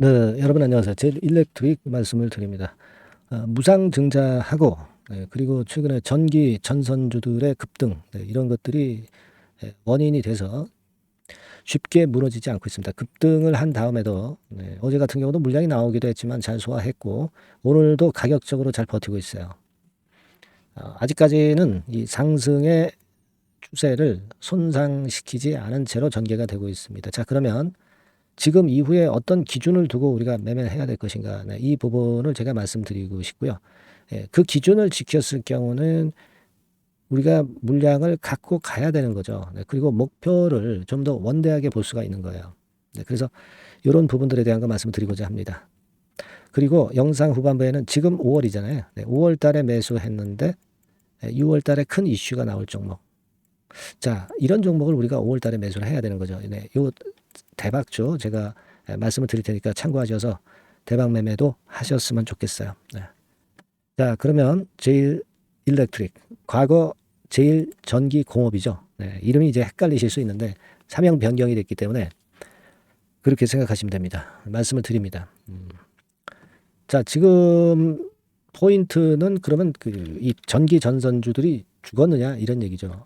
네, 여러분 안녕하세요. 제일 일렉트릭 말씀을 드립니다. 무상증자하고 그리고 최근에 전기 전선주들의 급등 이런 것들이 원인이 돼서 쉽게 무너지지 않고 있습니다. 급등을 한 다음에도 어제 같은 경우도 물량이 나오기도 했지만 잘 소화했고 오늘도 가격적으로 잘 버티고 있어요. 아직까지는 이 상승의 추세를 손상시키지 않은 채로 전개가 되고 있습니다. 자, 그러면 지금 이후에 어떤 기준을 두고 우리가 매매를 해야 될 것인가. 이 부분을 제가 말씀드리고 싶고요. 그 기준을 지켰을 경우는 우리가 물량을 갖고 가야 되는 거죠. 그리고 목표를 좀 더 원대하게 볼 수가 있는 거예요. 그래서 이런 부분들에 대한 거 말씀드리고자 합니다. 그리고 영상 후반부에는 지금 5월이잖아요. 5월 달에 매수했는데 6월 달에 큰 이슈가 나올 종목. 자, 이런 종목을 우리가 5월 달에 매수를 해야 되는 거죠. 요 대박주 제가 말씀을 드릴 테니까 참고하셔서 대박 매매도 하셨으면 좋겠어요. 네. 자, 그러면 제일 일렉트릭, 과거 제일 전기 공업이죠. 이름이 이제 헷갈리실 수 있는데 사명 변경이 됐기 때문에 그렇게 생각하시면 됩니다. 말씀을 드립니다. 자, 지금 포인트는 그러면 이 전기 전선주들이 죽었느냐 이런 얘기죠.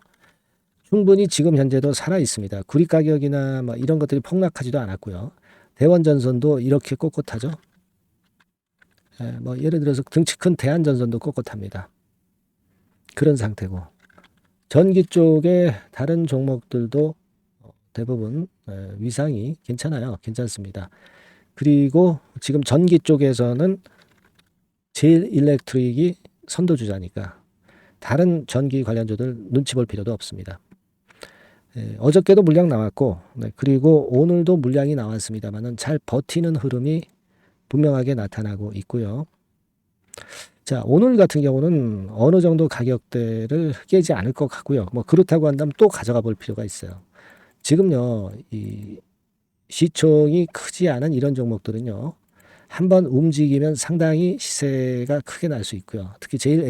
충분히 지금 현재도 살아 있습니다. 구리 가격이나 뭐 이런 것들이 폭락하지도 않았고요. 대원전선도 이렇게 꼿꼿하죠. 뭐 예를 들어서 등치 큰 대한전선도 꼿꼿합니다. 그런 상태고 전기 쪽에 다른 종목들도 대부분 위상이 괜찮아요. 괜찮습니다. 그리고 지금 전기 쪽에서는 제일 일렉트릭이 선도주자니까 다른 전기 관련주들 눈치 볼 필요도 없습니다. 어저께도 물량 나왔고 그리고 오늘도 물량이 나왔습니다만은 잘 버티는 흐름이 분명하게 나타나고 있고요. 자, 오늘 같은 경우는 어느 정도 가격대를 깨지 않을 것 같고요. 뭐 그렇다고 한다면 또 가져가 볼 필요가 있어요. 지금요, 이 시총이 크지 않은 이런 종목들은요, 한번 움직이면 상당히 시세가 크게 날 수 있고요. 특히 제일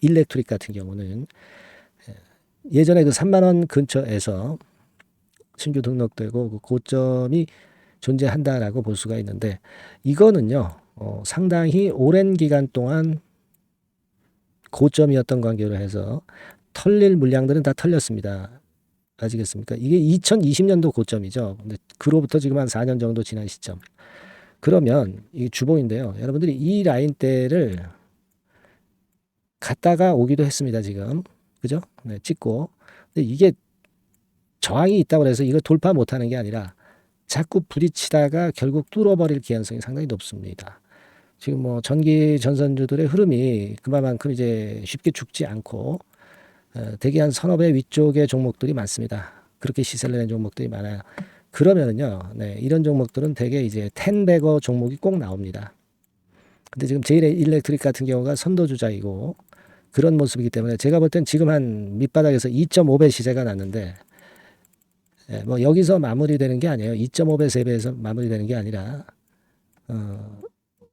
일렉트릭 같은 경우는 예전에 그 3만 원 근처에서 신규 등록되고 그 고점이 존재한다라고 볼 수가 있는데 이거는요 상당히 오랜 기간 동안 고점이었던 관계로 해서 털릴 물량들은 다 털렸습니다. 아시겠습니까? 이게 2020년도 고점이죠. 근데 그로부터 지금 한 4년 정도 지난 시점. 그러면 이 주봉인데요. 여러분들이 이 라인대를 갔다가 오기도 했습니다. 지금 그죠? 찍고. 근데 이게 저항이 있다고 해서 이걸 돌파 못하는 게 아니라 자꾸 부딪히다가 결국 뚫어버릴 개연성이 상당히 높습니다. 지금 뭐 전기 전선주들의 흐름이 그만큼 이제 쉽게 죽지 않고 대개 한 서너 배 위쪽의 종목들이 많습니다. 그렇게 시세를 내는 종목들이 많아요. 그러면은요, 이런 종목들은 대개 이제 10배거 종목이 꼭 나옵니다. 근데 지금 제일 일렉트릭 같은 경우가 선도주자이고 그런 모습이기 때문에 제가 볼 땐 지금 한 밑바닥에서 2.5배 시세가 났는데 뭐 여기서 마무리되는 게 아니에요. 2.5배, 3배에서 마무리되는 게 아니라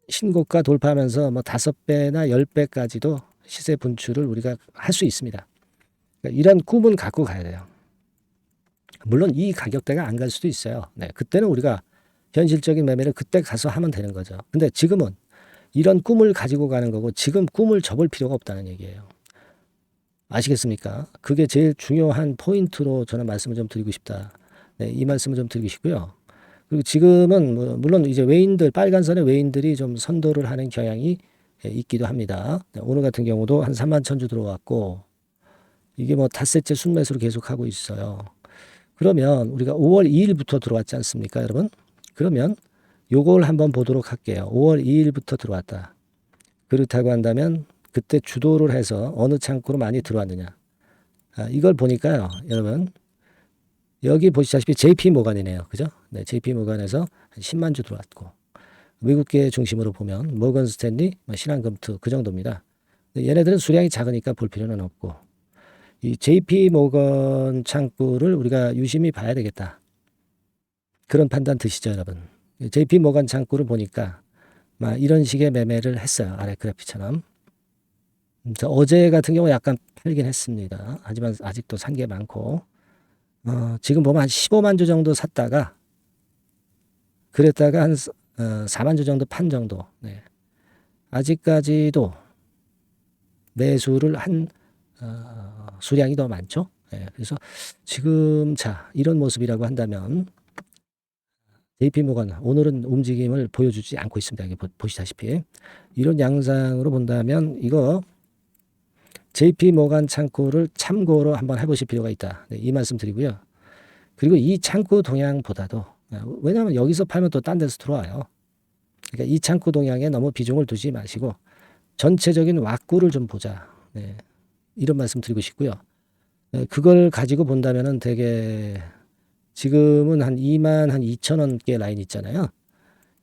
신고가 돌파하면서 뭐 5배나 10배까지도 시세 분출을 우리가 할 수 있습니다. 그러니까 이런 꿈은 갖고 가야 돼요. 물론 이 가격대가 안 갈 수도 있어요. 그때는 우리가 현실적인 매매를 그때 가서 하면 되는 거죠. 근데 지금은 이런 꿈을 가지고 가는 거고 지금 꿈을 접을 필요가 없다는 얘기예요. 아시겠습니까? 그게 제일 중요한 포인트로 저는 말씀을 좀 드리고 싶다. 이 말씀을 좀 드리고 싶고요. 그리고 지금은 뭐 물론 이제 외인들 빨간선의 외인들이 좀 선도를 하는 경향이 있기도 합니다. 오늘 같은 경우도 한 3만 천주 들어왔고 이게 뭐 닷새째 순매수로 계속하고 있어요. 그러면 우리가 5월 2일부터 들어왔지 않습니까, 여러분? 그러면 요걸 한번 보도록 할게요. 5월 2일부터 들어왔다. 그렇다고 한다면 그때 주도를 해서 어느 창구로 많이 들어왔느냐. 이걸 보니까요, 여러분. 여기 보시다시피 JP 모간이네요. 그죠? JP 모간에서 한 10만 주 들어왔고. 미국계 중심으로 보면 모건 스탠리, 신한금투 그 정도입니다. 얘네들은 수량이 작으니까 볼 필요는 없고. 이 JP 모건 창구를 우리가 유심히 봐야 되겠다. 그런 판단 드시죠, 여러분. JP 모건 창구를 보니까 막 이런 식의 매매를 했어요. 아래 그래프처럼. 어제 같은 경우 약간 팔긴 했습니다. 하지만 아직도 산 게 많고 지금 보면 한 15만 주 정도 샀다가 그랬다가 한 4만 주 정도 판 정도. 네. 아직까지도 매수를 한 수량이 더 많죠. 네. 그래서 지금 자 이런 모습이라고 한다면 JP모건 오늘은 움직임을 보여주지 않고 있습니다. 여기 보시다시피 이런 양상으로 본다면 이거 JP모건 창구를 참고로 한번 해보실 필요가 있다. 네, 이 말씀 드리고요. 그리고 이 창구 동향보다도 왜냐하면 여기서 팔면 또 딴 데서 들어와요. 그러니까 이 창구 동향에 너무 비중을 두지 마시고 전체적인 왁구를 좀 보자. 네, 이런 말씀 드리고 싶고요. 그걸 가지고 본다면은 되게 지금은 한 2만 한 2천 원께 라인 있잖아요.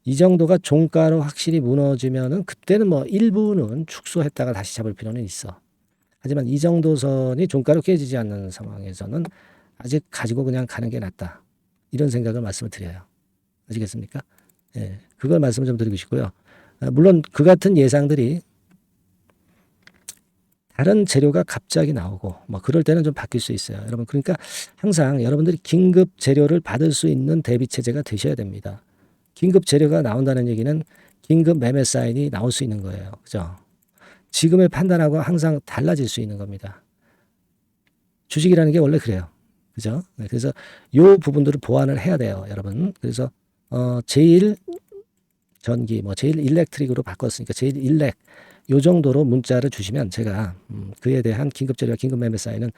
이 정도가 종가로 확실히 무너지면은 그때는 뭐 일부는 축소했다가 다시 잡을 필요는 있어. 하지만 이 정도 선이 종가로 깨지지 않는 상황에서는 아직 가지고 그냥 가는 게 낫다. 이런 생각을 말씀을 드려요. 아시겠습니까? 예, 그걸 말씀을 좀 드리고 싶고요. 물론 그 같은 예상들이 다른 재료가 갑자기 나오고 뭐 그럴 때는 좀 바뀔 수 있어요. 여러분 그러니까 항상 여러분들이 긴급 재료를 받을 수 있는 대비 체제가 되셔야 됩니다. 긴급 재료가 나온다는 얘기는 긴급 매매 사인이 나올 수 있는 거예요. 그죠? 지금의 판단하고 항상 달라질 수 있는 겁니다. 주식이라는 게 원래 그래요. 그죠? 그래서 요 부분들을 보완을 해야 돼요, 여러분. 그래서 제일 전기, 뭐 제일 일렉트릭으로 바꿨으니까 제일 일렉 요 정도로 문자를 주시면 제가 그에 대한 긴급 재료와 긴급 매매 사인은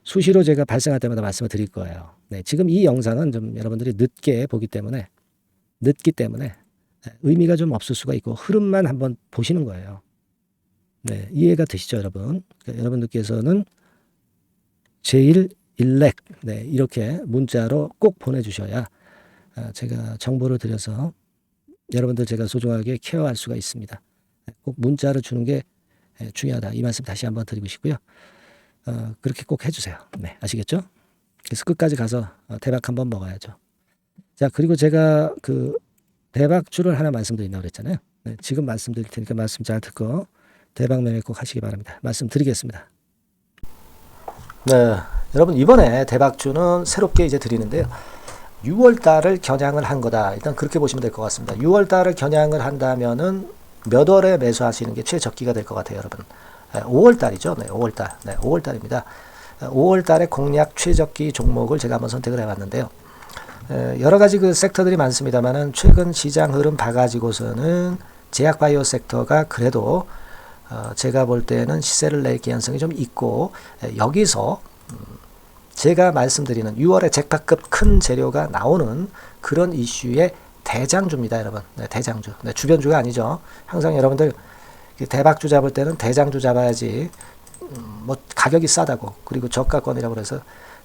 수시로 제가 발생할 때마다 말씀을 드릴 거예요. 네, 지금 이 영상은 좀 여러분들이 늦기 때문에 의미가 좀 없을 수가 있고 흐름만 한번 보시는 거예요. 네, 이해가 되시죠, 여러분? 그러니까 여러분들께서는 제일 일렉 네, 이렇게 문자로 꼭 보내주셔야 제가 정보를 드려서 여러분들 제가 소중하게 케어할 수가 있습니다. 꼭 문자를 주는 게 중요하다. 이 말씀 다시 한번 드리고 싶고요. 그렇게 꼭 해주세요. 네, 아시겠죠? 그래서 끝까지 가서 대박 한번 먹어야죠. 자, 그리고 제가 그 대박주를 하나 말씀드린다고 그랬잖아요. 네, 지금 말씀드릴 테니까 말씀 잘 듣고 대박 매매 꼭 하시기 바랍니다. 말씀드리겠습니다. 네, 여러분 이번에 대박주는 새롭게 이제 드리는데요. 6월 달을 겨냥을 한 거다. 일단 그렇게 보시면 될 것 같습니다. 6월 달을 겨냥을 한다면은 몇 월에 매수하시는 게 최적기가 될 것 같아요, 여러분. 5월 달이죠. 네, 5월 달. 네, 5월 달입니다. 5월 달에 공략 최적기 종목을 제가 한번 선택을 해봤는데요. 여러 가지 그 섹터들이 많습니다만은 최근 시장 흐름 봐가지고서는 제약바이오 섹터가 그래도 제가 볼 때는 시세를 낼 개연성이 좀 있고 여기서 제가 말씀드리는 6월에 잭팟급 큰 재료가 나오는 그런 이슈의 대장주입니다, 여러분. 네, 대장주. 네, 주변주가 아니죠. 항상 여러분들 대박주 잡을 때는 대장주 잡아야지 뭐 가격이 싸다고 그리고 저가권이라고 그래서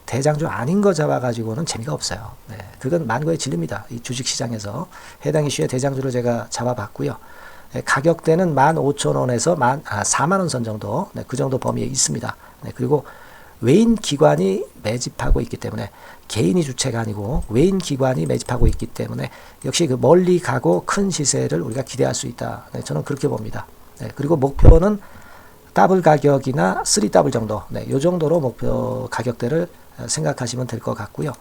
대장주 아닌 거 잡아가지고는 재미가 없어요. 네, 그건 만고의 진리입니다. 이 주식시장에서 해당 이슈의 대장주를 제가 잡아봤고요. 네, 가격대는 15,000원에서 4만원 선 정도 네, 그 정도 범위에 있습니다. 네, 그리고 외인 기관이 매집하고 있기 때문에 개인이 주체가 아니고 외인 기관이 매집하고 있기 때문에 역시 그 멀리 가고 큰 시세를 우리가 기대할 수 있다. 네, 저는 그렇게 봅니다. 네, 그리고 목표는 더블 가격이나 3더블 정도, 네, 이 정도로 목표 가격대를 생각하시면 될 것 같고요.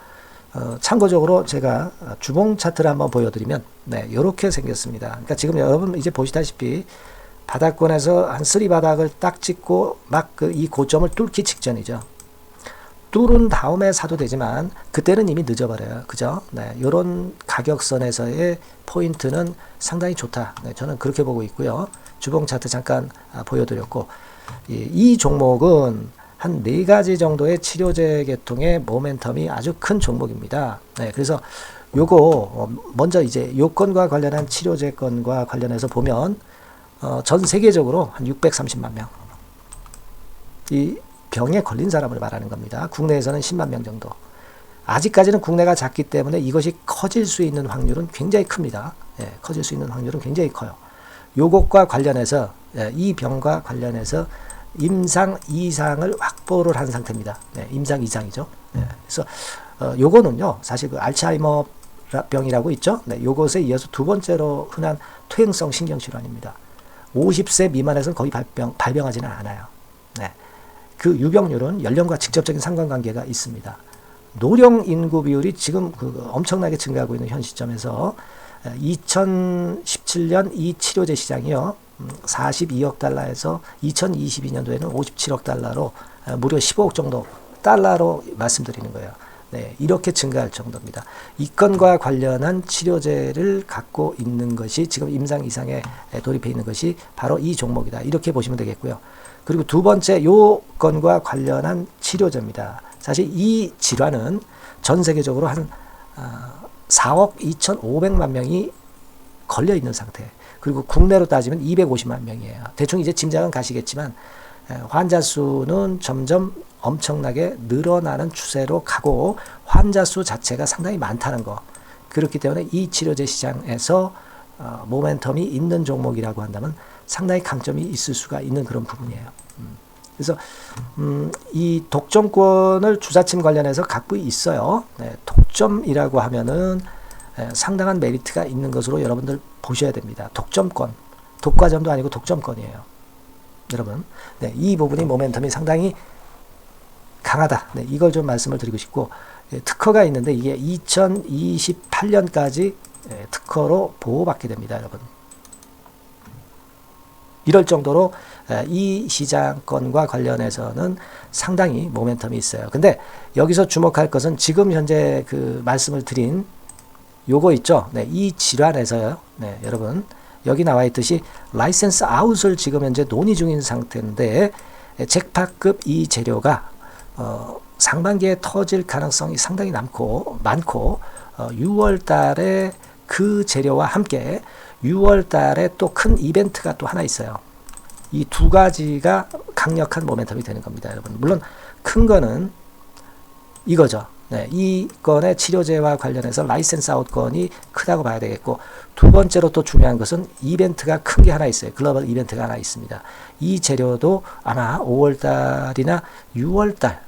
참고적으로 제가 주봉 차트를 한번 보여드리면, 네, 이렇게 생겼습니다. 그러니까 지금 여러분 이제 보시다시피 바닥권에서 한 3바닥을 딱 찍고 막 그 이 고점을 뚫기 직전이죠. 뚫은 다음에 사도 되지만 그때는 이미 늦어버려요. 그죠? 네, 이런 가격선에서의 포인트는 상당히 좋다. 네, 저는 그렇게 보고 있고요. 주봉 차트 잠깐 보여드렸고 이 종목은 한 4가지 정도의 치료제 계통의 모멘텀이 아주 큰 종목입니다. 네, 그래서 요거 먼저 이제 요건과 관련한 치료제건과 관련해서 보면 전 세계적으로 한 630만 명. 이 병에 걸린 사람을 말하는 겁니다. 국내에서는 10만 명 정도. 아직까지는 국내가 작기 때문에 이것이 커질 수 있는 확률은 굉장히 큽니다. 예, 커질 수 있는 확률은 굉장히 커요. 요것과 관련해서 이 병과 관련해서 임상 2상을 확보를 한 상태입니다. 네, 임상 2상이죠. 네, 그래서 요거는요. 사실 그 알츠하이머 병이라고 있죠. 네, 요것에 이어서 두 번째로 흔한 퇴행성 신경질환입니다. 50세 미만에서는 거의 발병하지는 않아요. 네. 그 유병률은 연령과 직접적인 상관관계가 있습니다. 노령 인구 비율이 지금 엄청나게 증가하고 있는 현 시점에서 2017년 이 치료제 시장이요. 42억 달러에서 2022년도에는 57억 달러로 무려 15억 정도 달러로 말씀드리는 거예요. 네, 이렇게 증가할 정도입니다. 이 건과 관련한 치료제를 갖고 있는 것이 지금 임상 이상에 돌입해 있는 것이 바로 이 종목이다. 이렇게 보시면 되겠고요. 그리고 두 번째 요 건과 관련한 치료제입니다. 사실 이 질환은 전 세계적으로 한 4억 2,500만 명이 걸려 있는 상태. 그리고 국내로 따지면 250만 명이에요. 대충 이제 짐작은 가시겠지만 환자 수는 점점 엄청나게 늘어나는 추세로 가고 환자 수 자체가 상당히 많다는 거. 그렇기 때문에 이 치료제 시장에서 모멘텀이 있는 종목이라고 한다면 상당히 강점이 있을 수가 있는 그런 부분이에요. 그래서 이 독점권을 주사침 관련해서 갖고 있어요. 네, 독점이라고 하면은 상당한 메리트가 있는 것으로 여러분들 보셔야 됩니다. 독점권, 독과점도 아니고 독점권이에요. 여러분, 네, 이 부분이 모멘텀이 상당히 강하다. 네, 이걸 좀 말씀을 드리고 싶고, 특허가 있는데 이게 2028년까지 특허로 보호받게 됩니다, 여러분. 이럴 정도로 이 시장권과 관련해서는 상당히 모멘텀이 있어요. 근데 여기서 주목할 것은 지금 현재 그 말씀을 드린 요거 있죠. 네, 이 질환에서요. 네, 여러분 여기 나와 있듯이 라이센스 아웃을 지금 현재 논의 중인 상태인데 잭팟급 이 재료가 상반기에 터질 가능성이 상당히 많고 6월 달에 그 재료와 함께 6월 달에 또 큰 이벤트가 또 하나 있어요. 이 두 가지가 강력한 모멘텀이 되는 겁니다, 여러분. 물론 큰 거는 이거죠. 네, 이 건의 치료제와 관련해서 라이센스 아웃 건이 크다고 봐야 되겠고, 두 번째로 또 중요한 것은 이벤트가 큰 게 하나 있어요. 글로벌 이벤트가 하나 있습니다. 이 재료도 아마 5월 달이나 6월 달,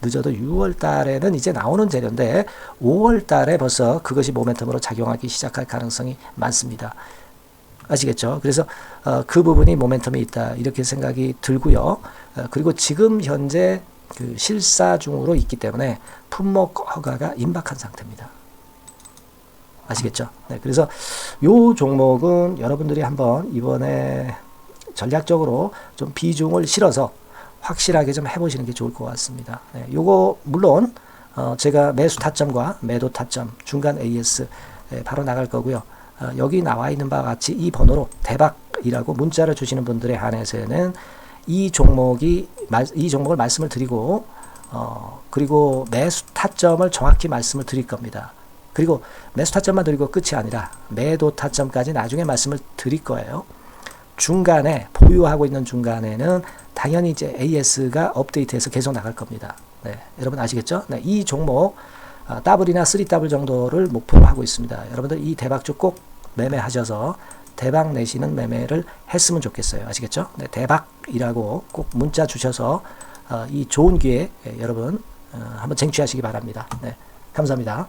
늦어도 6월 달에는 이제 나오는 재료인데 5월 달에 벌써 그것이 모멘텀으로 작용하기 시작할 가능성이 많습니다. 아시겠죠? 그래서 그 부분이 모멘텀이 있다 이렇게 생각이 들고요. 그리고 지금 현재 그 실사 중으로 있기 때문에 품목 허가가 임박한 상태입니다. 아시겠죠? 네, 그래서 요 종목은 여러분들이 한번 이번에 전략적으로 좀 비중을 실어서 확실하게 좀 해보시는 게 좋을 것 같습니다. 네, 요거 물론 제가 매수 타점과 매도 타점 중간 AS 바로 나갈 거고요. 여기 나와 있는 바와 같이 이 번호로 대박이라고 문자를 주시는 분들에 한해서는 이 종목을 말씀을 드리고 그리고 매수 타점을 정확히 말씀을 드릴 겁니다. 그리고 매수 타점만 드리고 끝이 아니라 매도 타점까지 나중에 말씀을 드릴 거예요. 중간에 보유하고 있는 중간에는 당연히 이제 AS가 업데이트해서 계속 나갈 겁니다. 네, 여러분 아시겠죠? 네, 이 종목 더블이나 3더블 정도를 목표로 하고 있습니다. 여러분들 이 대박주 꼭 매매하셔서 대박 내시는 매매를 했으면 좋겠어요. 아시겠죠? 네, 대박이라고 꼭 문자 주셔서 이 좋은 기회 여러분 한번 쟁취하시기 바랍니다. 네, 감사합니다.